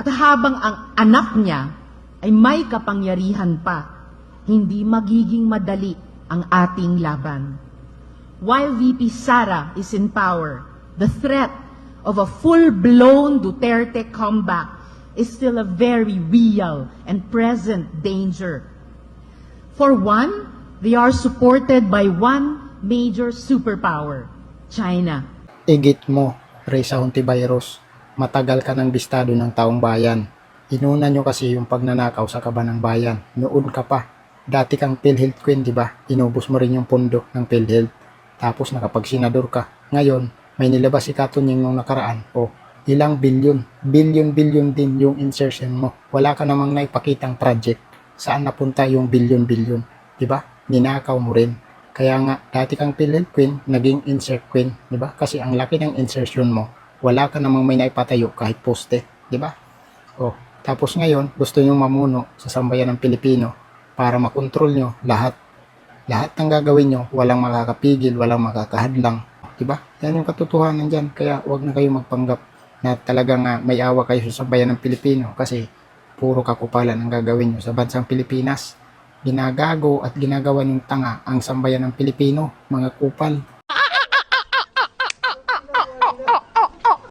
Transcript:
At habang ang anak niya ay may kapangyarihan pa, hindi magiging madali ang ating laban. While VP Sara is in power, the threat of a full-blown Duterte comeback is still a very real and present danger. For one, they are supported by one major superpower, China. Igit mo, Reza Hontiveros, matagal ka ng bistado ng taong bayan. Inuna nyo kasi yung pagnanakaw sa kaban ng bayan. Noon ka pa. Dati kang PhilHealth Queen, di ba? Inubos mo rin yung pondo ng PhilHealth. Tapos nakapagsenador ka. Ngayon, may nilabas si Katunying nung nakaraan. O, ilang bilyon. Bilyon din yung insertion mo. Wala ka namang naipakitang project. Saan napunta yung bilyon? Di ba? Ninakaw mo rin. Kaya nga, dati kang PhilHealth Queen, naging insert queen. Di ba? Kasi ang laki ng insertion mo. Wala ka namang may naipatayo kahit poste. Di ba? O, tapos ngayon, gusto nyo mamuno sa sambayan ng Pilipino para makontrol nyo lahat. Lahat ng gagawin nyo, walang makakapigil, walang makakahadlang. Diba? Yan yung katotohanan dyan. Kaya wag na kayo magpanggap na talagang may awa kayo sa sambayan ng Pilipino kasi puro kakupalan ang gagawin nyo sa bansang Pilipinas. Ginagago at ginagawa ng tanga ang sambayan ng Pilipino, mga kupal.